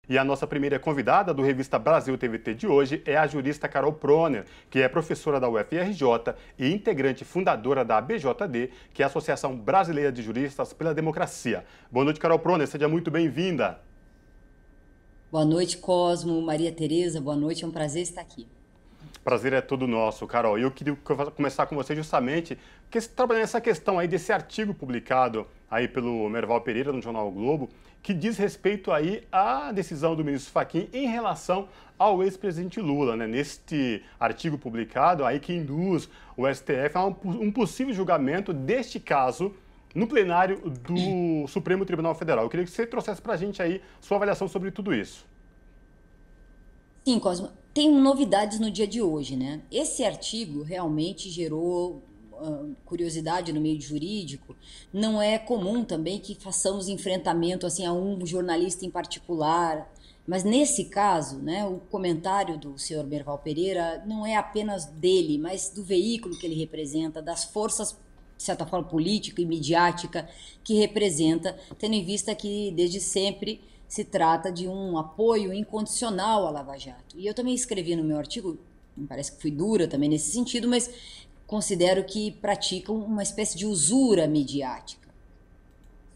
E a nossa primeira convidada do Revista Brasil TVT de hoje é a jurista Carol Proner, que é professora da UFRJ e integrante fundadora da ABJD, que é a Associação Brasileira de Juristas pela Democracia. Boa noite, Carol Proner, seja muito bem-vinda. Boa noite, Cosmo, Maria Tereza, boa noite, é um prazer estar aqui. Prazer é todo nosso, Carol. E eu queria começar com você justamente trabalhando nessa questão aí desse artigo publicado aí pelo Merval Pereira no jornal o Globo, que diz respeito aí à decisão do ministro Fachin em relação ao ex-presidente Lula, né? Neste artigo publicado aí que induz o STF a um possível julgamento deste caso no plenário do Supremo Tribunal Federal. Eu queria que você trouxesse para a gente aí sua avaliação sobre tudo isso. Sim, Cosmo, tem novidades no dia de hoje, né? Esse artigo realmente gerou curiosidade no meio jurídico. Não é comum também que façamos enfrentamento assim a um jornalista em particular, mas nesse caso, né, o comentário do senhor Merval Pereira não é apenas dele, mas do veículo que ele representa, das forças, de certa forma, política e midiática que representa, tendo em vista que desde sempre se trata de um apoio incondicional à Lava Jato. E eu também escrevi no meu artigo, me parece que fui dura também nesse sentido, mas considero que praticam uma espécie de usura midiática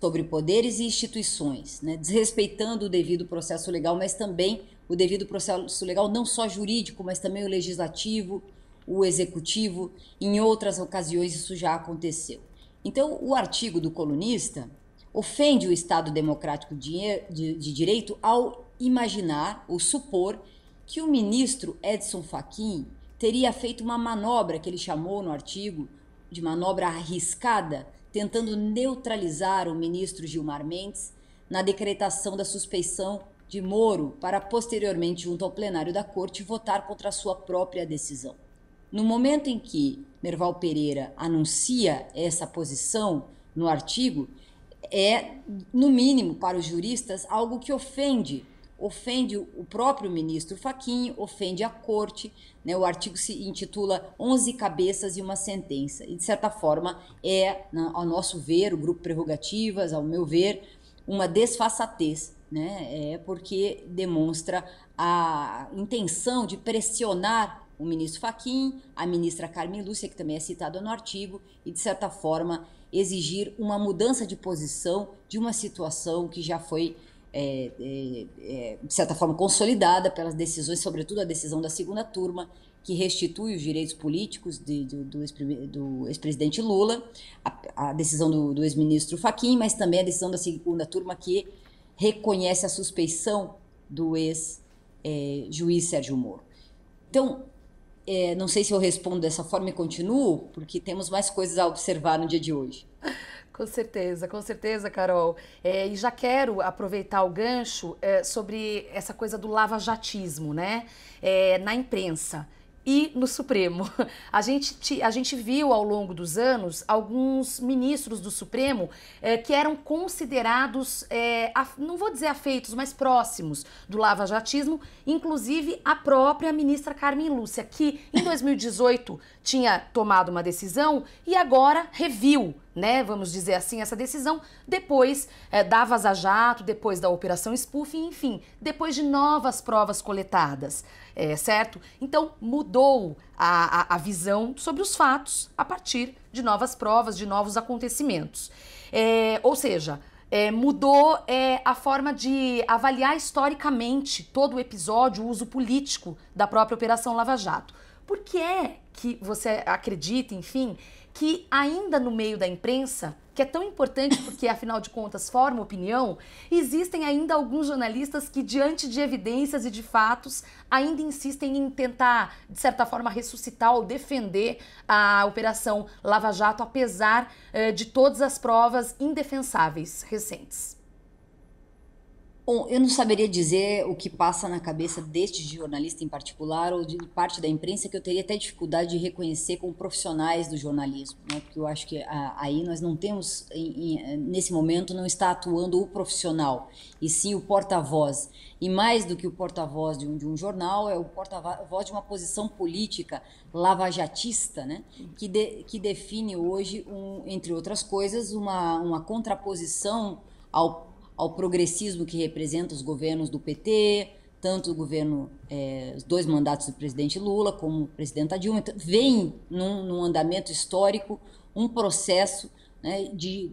sobre poderes e instituições, né? Desrespeitando o devido processo legal, mas também o devido processo legal não só jurídico, mas também o legislativo, o executivo. Em outras ocasiões isso já aconteceu. Então, o artigo do colunista ofende o Estado democrático de direito ao imaginar ou supor que o ministro Edson Fachin teria feito uma manobra que ele chamou no artigo de manobra arriscada, tentando neutralizar o ministro Gilmar Mendes na decretação da suspeição de Moro para posteriormente, junto ao plenário da Corte, votar contra a sua própria decisão. No momento em que Merval Pereira anuncia essa posição no artigo, é, no mínimo, para os juristas, algo que ofende o próprio ministro Fachin, ofende a corte, né? O artigo se intitula 11 cabeças e uma sentença, e de certa forma é, ao nosso ver, o grupo Prerrogativas, ao meu ver, uma desfaçatez, né? Porque demonstra a intenção de pressionar o ministro Fachin, a ministra Carmen Lúcia, que também é citada no artigo, e de certa forma exigir uma mudança de posição de uma situação que já foi de certa forma consolidada pelas decisões, sobretudo a decisão da segunda turma, que restitui os direitos políticos do ex-presidente Lula, a decisão do ex-ministro Fachin, mas também a decisão da segunda turma que reconhece a suspeição do ex-juiz Sérgio Moro. Então, não sei se eu respondo dessa forma e continuo, porque temos mais coisas a observar no dia de hoje. Com certeza, Carol. E já quero aproveitar o gancho sobre essa coisa do lavajatismo, né? Na imprensa e no Supremo. A gente viu ao longo dos anos alguns ministros do Supremo que eram considerados, não vou dizer afeitos, mas próximos do lavajatismo, inclusive a própria ministra Carmen Lúcia, que em 2018 tinha tomado uma decisão e agora reviu, né, vamos dizer assim, essa decisão depois da Vaza Jato, depois da Operação Spoofing, enfim, depois de novas provas coletadas, certo? Então mudou a visão sobre os fatos a partir de novas provas, de novos acontecimentos. Ou seja, mudou a forma de avaliar historicamente todo o episódio, o uso político da própria Operação Lava Jato. Por que é que você acredita, enfim, que ainda no meio da imprensa, que é tão importante porque, afinal de contas, forma opinião, existem ainda alguns jornalistas que, diante de evidências e de fatos, ainda insistem em tentar, de certa forma, ressuscitar ou defender a Operação Lava Jato, apesar de todas as provas indefensáveis recentes? Bom, eu não saberia dizer o que passa na cabeça deste jornalista em particular ou de parte da imprensa que eu teria até dificuldade de reconhecer como profissionais do jornalismo, né? Porque eu acho que aí nós não temos, nesse momento, não está atuando o profissional, e sim o porta-voz. E mais do que o porta-voz de um jornal, é o porta-voz de uma posição política lavajatista, né? Que define hoje, entre outras coisas, uma contraposição ao progressismo que representa os governos do PT, tanto o governo, os 2 mandatos do presidente Lula como a presidenta Dilma. Então, vem num andamento histórico um processo, né, de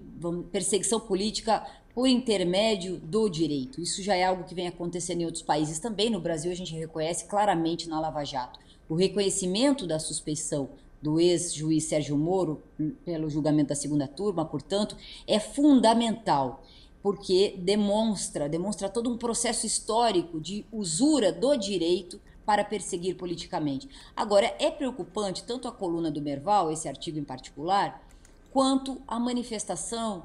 perseguição política por intermédio do direito. Isso já é algo que vem acontecendo em outros países também. No Brasil, a gente reconhece claramente na Lava Jato. O reconhecimento da suspeição do ex-juiz Sérgio Moro pelo julgamento da segunda turma, portanto, é fundamental, porque demonstra todo um processo histórico de usura do direito para perseguir politicamente. Agora, é preocupante tanto a coluna do Merval, esse artigo em particular, quanto a manifestação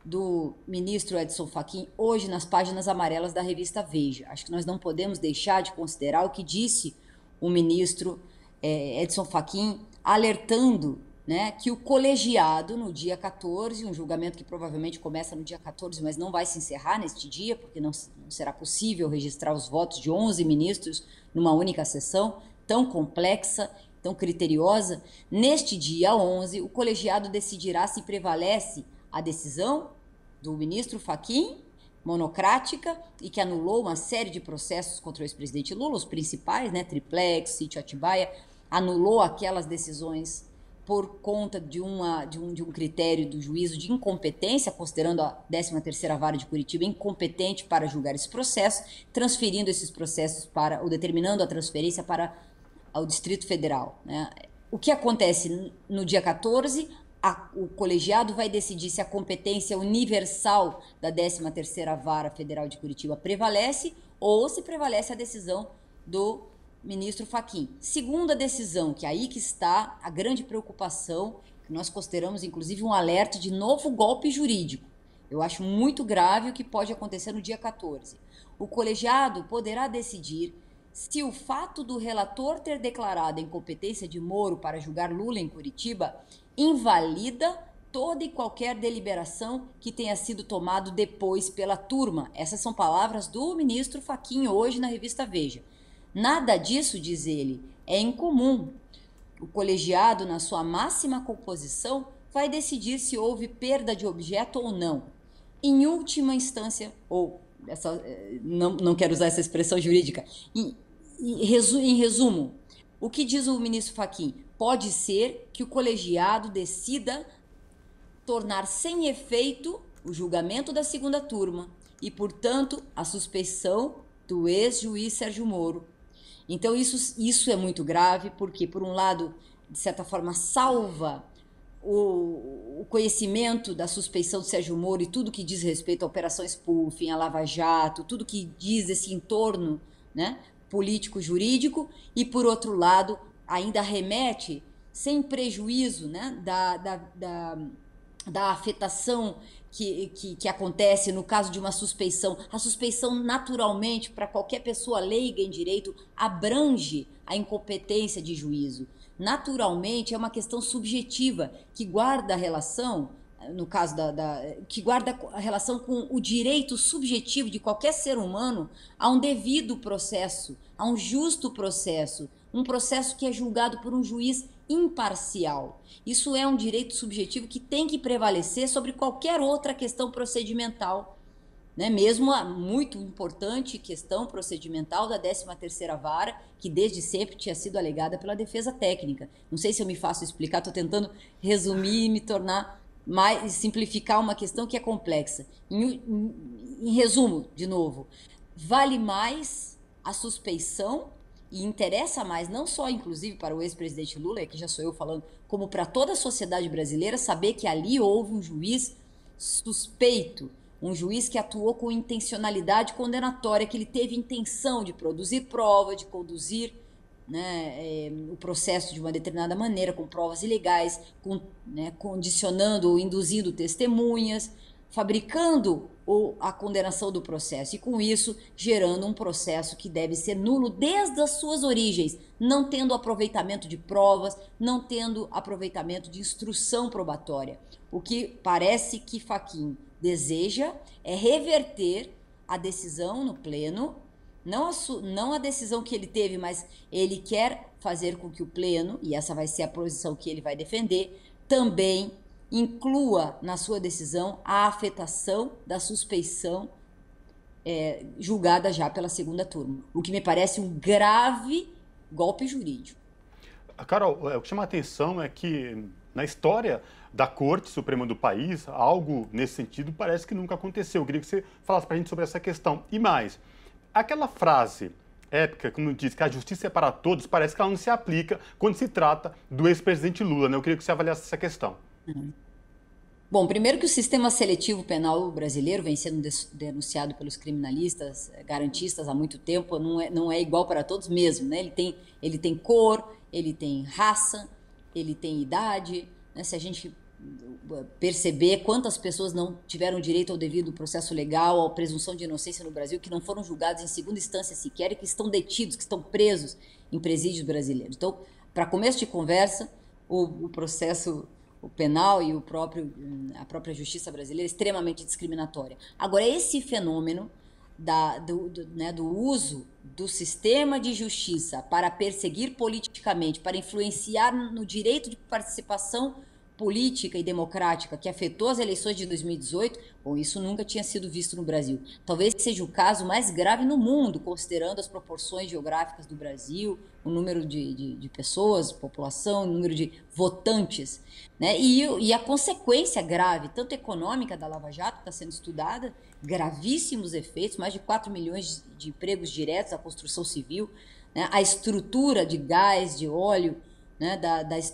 do ministro Edson Fachin hoje nas páginas amarelas da revista Veja. Acho que nós não podemos deixar de considerar o que disse o ministro Edson Fachin, alertando, né, que o colegiado, no dia 14, um julgamento que provavelmente começa no dia 14, mas não vai se encerrar neste dia, porque não será possível registrar os votos de 11 ministros numa única sessão, tão complexa, tão criteriosa. Neste dia 11, o colegiado decidirá se prevalece a decisão do ministro Fachin, monocrática, e que anulou uma série de processos contra o ex-presidente Lula, os principais, né, Triplex, Sítio Atibaia, anulou aquelas decisões por conta de um critério do juízo de incompetência, considerando a 13ª Vara de Curitiba incompetente para julgar esse processo, transferindo esses processos ou determinando a transferência para o Distrito Federal, né? O que acontece no dia 14? O colegiado vai decidir se a competência universal da 13ª Vara Federal de Curitiba prevalece ou se prevalece a decisão do ministro Fachin. Segunda decisão, que é aí que está a grande preocupação, que nós consideramos inclusive um alerta de novo golpe jurídico. Eu acho muito grave o que pode acontecer no dia 14. O colegiado poderá decidir se o fato do relator ter declarado a incompetência de Moro para julgar Lula em Curitiba invalida toda e qualquer deliberação que tenha sido tomado depois pela turma. Essas são palavras do ministro Fachin hoje na revista Veja. Nada disso, diz ele, é incomum. O colegiado, na sua máxima composição, vai decidir se houve perda de objeto ou não. Em última instância, não quero usar essa expressão jurídica, em resumo, o que diz o ministro Fachin? Pode ser que o colegiado decida tornar sem efeito o julgamento da segunda turma e, portanto, a suspeição do ex-juiz Sérgio Moro. Então, isso é muito grave, porque, por um lado, de certa forma, salva o conhecimento da suspeição de Sérgio Moro e tudo que diz respeito à Operação Spoofing, à Lava Jato, tudo que diz esse entorno, né, político-jurídico, e, por outro lado, ainda remete, sem prejuízo, né, da afetação que acontece no caso de uma suspeição. A suspeição, naturalmente, para qualquer pessoa leiga em direito, abrange a incompetência de juízo. Naturalmente, é uma questão subjetiva que guarda a relação, no caso que guarda a relação com o direito subjetivo de qualquer ser humano a um devido processo, a um justo processo, um processo que é julgado por um juiz imparcial. Isso é um direito subjetivo que tem que prevalecer sobre qualquer outra questão procedimental, né? Mesmo a muito importante questão procedimental da 13ª Vara, que desde sempre tinha sido alegada pela defesa técnica. Não sei se eu me faço explicar, estou tentando resumir e me tornar mais, simplificar uma questão que é complexa. Em resumo, de novo, vale mais a suspeição e interessa mais, não só inclusive para o ex-presidente Lula, que já sou eu falando, como para toda a sociedade brasileira, saber que ali houve um juiz suspeito, um juiz que atuou com intencionalidade condenatória, que ele teve intenção de produzir prova, de conduzir, né, o processo de uma determinada maneira, com provas ilegais, condicionando ou induzindo testemunhas, fabricando a condenação do processo e, com isso, gerando um processo que deve ser nulo desde as suas origens, não tendo aproveitamento de provas, não tendo aproveitamento de instrução probatória. O que parece que Fachin deseja é reverter a decisão no pleno, não a decisão que ele teve, mas ele quer fazer com que o pleno, e essa vai ser a posição que ele vai defender, também inclua na sua decisão a afetação da suspeição julgada já pela segunda turma, o que me parece um grave golpe jurídico. Carol, o que chama a atenção é que na história da Corte Suprema do país, algo nesse sentido parece que nunca aconteceu. Eu queria que você falasse para a gente sobre essa questão. E mais, aquela frase épica, como diz que a justiça é para todos, parece que ela não se aplica quando se trata do ex-presidente Lula, né? Eu queria que você avaliasse essa questão. Bom, primeiro que o sistema seletivo penal brasileiro vem sendo denunciado pelos criminalistas, garantistas há muito tempo, não é igual para todos mesmo, né? Ele tem cor, ele tem raça, ele tem idade, né? Se a gente perceber quantas pessoas não tiveram direito ao devido processo legal, à presunção de inocência no Brasil, que não foram julgados em segunda instância sequer e que estão detidos, que estão presos em presídios brasileiros. Então, para começo de conversa, o processo penal e a própria justiça brasileira é extremamente discriminatória. Agora, esse fenômeno do uso do sistema de justiça para perseguir politicamente, para influenciar no direito de participação política e democrática que afetou as eleições de 2018, bom, isso nunca tinha sido visto no Brasil. Talvez seja o caso mais grave no mundo, considerando as proporções geográficas do Brasil, o número de pessoas, população, o número de votantes, né? E a consequência grave, tanto econômica da Lava Jato, que está sendo estudada, gravíssimos efeitos, mais de 4 milhões de empregos diretos à construção civil, né? A estrutura de gás, de óleo, né,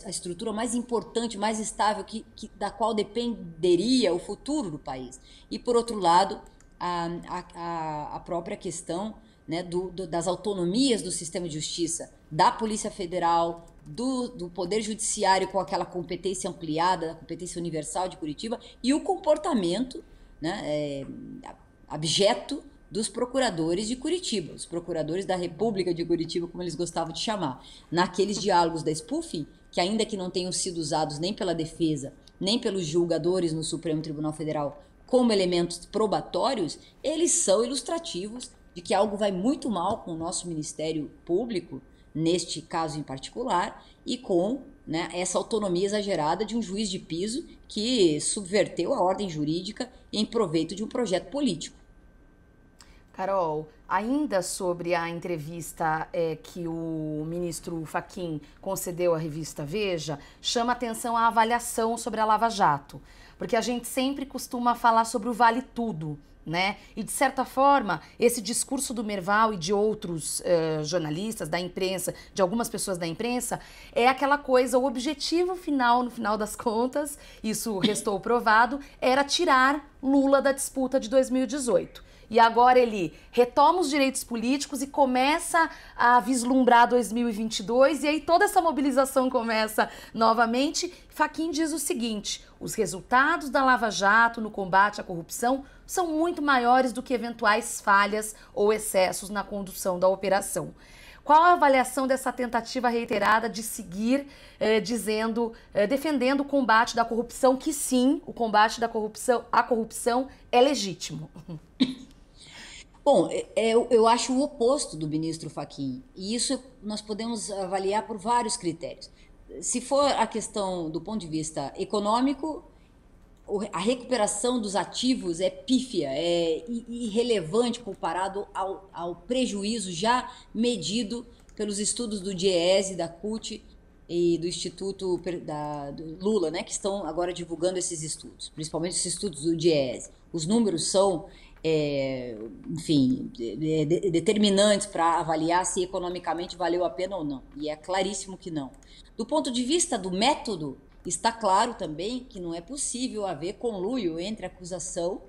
a estrutura mais importante, mais estável, da qual dependeria o futuro do país. E, por outro lado, a própria questão, né, das autonomias do sistema de justiça, da Polícia Federal, do Poder Judiciário com aquela competência ampliada, a competência universal de Curitiba, e o comportamento, né, abjeto dos procuradores de Curitiba, os procuradores da República de Curitiba, como eles gostavam de chamar, naqueles diálogos da spoofing, que ainda que não tenham sido usados nem pela defesa, nem pelos julgadores no Supremo Tribunal Federal como elementos probatórios, eles são ilustrativos de que algo vai muito mal com o nosso Ministério Público, neste caso em particular, e com, né, essa autonomia exagerada de um juiz de piso que subverteu a ordem jurídica em proveito de um projeto político. Carol, ainda sobre a entrevista que o ministro Fachin concedeu à revista Veja, chama atenção a avaliação sobre a Lava Jato, porque a gente sempre costuma falar sobre o vale tudo, né? E, de certa forma, esse discurso do Merval e de outros jornalistas, da imprensa, de algumas pessoas da imprensa, é aquela coisa, o objetivo final, no final das contas, isso restou provado, era tirar Lula da disputa de 2018. E agora ele retoma os direitos políticos e começa a vislumbrar 2022, e aí toda essa mobilização começa novamente. Fachin diz o seguinte: os resultados da Lava Jato no combate à corrupção são muito maiores do que eventuais falhas ou excessos na condução da operação. Qual a avaliação dessa tentativa reiterada de seguir defendendo o combate da corrupção, que sim, o combate à corrupção é legítimo? Bom, eu acho o oposto do ministro Fachin, e isso nós podemos avaliar por vários critérios. Se for a questão do ponto de vista econômico, a recuperação dos ativos é pífia, é irrelevante comparado ao prejuízo já medido pelos estudos do DIEESE, da CUT e do Instituto do Lula, né, que estão agora divulgando esses estudos, principalmente esses estudos do DIEESE. Os números são determinantes para avaliar se economicamente valeu a pena ou não. E é claríssimo que não. Do ponto de vista do método, está claro também que não é possível haver conluio entre acusação,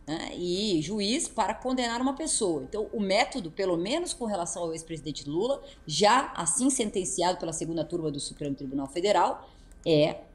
né, e juiz para condenar uma pessoa. Então, o método, pelo menos com relação ao ex-presidente Lula, já assim sentenciado pela segunda turma do Supremo Tribunal Federal,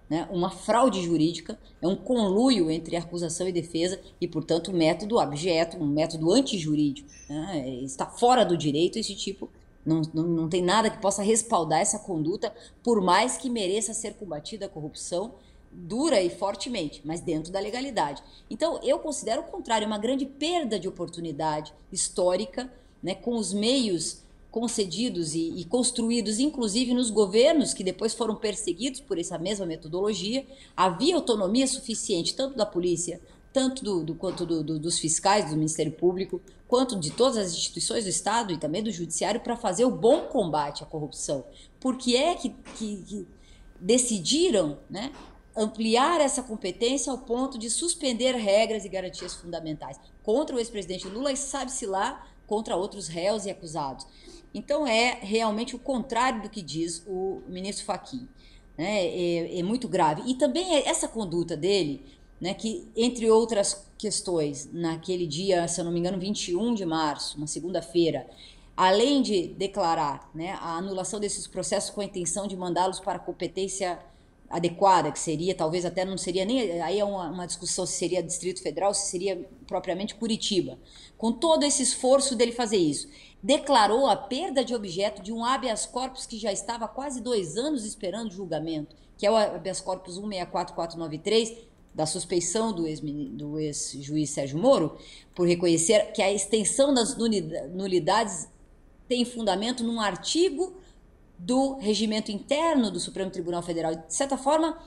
né, uma fraude jurídica, é um conluio entre acusação e defesa e, portanto, um método abjeto, um método antijurídico, né, está fora do direito. Esse tipo, não tem nada que possa respaldar essa conduta, por mais que mereça ser combatida a corrupção dura e fortemente, mas dentro da legalidade. Então, eu considero o contrário, uma grande perda de oportunidade histórica, né, com os meios concedidos e construídos, inclusive nos governos que depois foram perseguidos por essa mesma metodologia. Havia autonomia suficiente, tanto da polícia tanto quanto dos fiscais do Ministério Público, quanto de todas as instituições do Estado e também do Judiciário para fazer o bom combate à corrupção. Porque é que decidiram, né, ampliar essa competência ao ponto de suspender regras e garantias fundamentais contra o ex-presidente Lula e, sabe-se lá, contra outros réus e acusados. Então, é realmente o contrário do que diz o ministro Fachin. Né? É muito grave. E também essa conduta dele, né, que, entre outras questões, naquele dia, se eu não me engano, 21 de março, uma segunda-feira, além de declarar, né, a anulação desses processos com a intenção de mandá-los para a competência adequada, que seria, talvez até não seria nem, aí é uma discussão se seria Distrito Federal, se seria propriamente Curitiba. Com todo esse esforço dele fazer isso, declarou a perda de objeto de um habeas corpus que já estava há quase 2 anos esperando julgamento, que é o habeas corpus 164493, da suspeição do ex-juiz Sérgio Moro, por reconhecer que a extensão das nulidades tem fundamento num artigo do regimento interno do Supremo Tribunal Federal. De certa forma,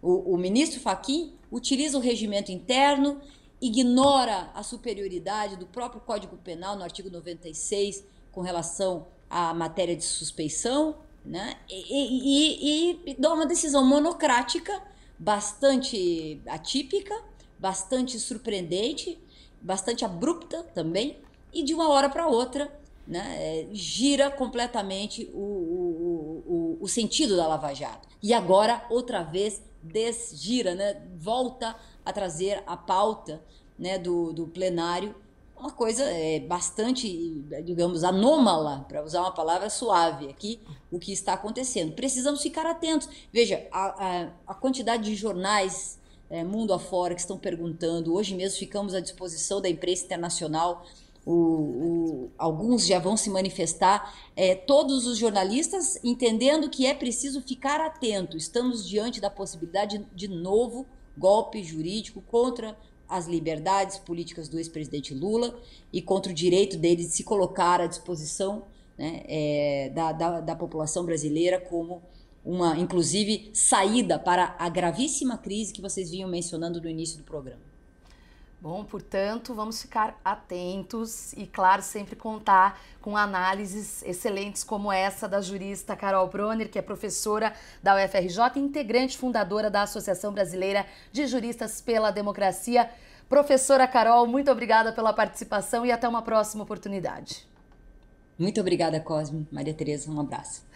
o ministro Fachin utiliza o regimento interno, ignora a superioridade do próprio Código Penal no artigo 96 com relação à matéria de suspeição, né? E dá uma decisão monocrática, bastante atípica, bastante surpreendente, bastante abrupta também, e de uma hora para outra, né, gira completamente o sentido da Lava Jato. E agora, outra vez, desgira, né, volta a trazer a pauta, né, do plenário, uma coisa bastante, digamos, anômala, para usar uma palavra suave aqui, o que está acontecendo. Precisamos ficar atentos. Veja, a quantidade de jornais mundo afora que estão perguntando, hoje mesmo ficamos à disposição da imprensa internacional, alguns já vão se manifestar, todos os jornalistas entendendo que é preciso ficar atento. Estamos diante da possibilidade de novo golpe jurídico contra as liberdades políticas do ex-presidente Lula e contra o direito dele de se colocar à disposição, né, da população brasileira como uma, inclusive, saída para a gravíssima crise que vocês vinham mencionando no início do programa. Bom, portanto, vamos ficar atentos e, claro, sempre contar com análises excelentes como essa da jurista Carol Bronner, que é professora da UFRJ e integrante fundadora da Associação Brasileira de Juristas pela Democracia. Professora Carol, muito obrigada pela participação e até uma próxima oportunidade. Muito obrigada, Cosme. Maria Tereza, um abraço.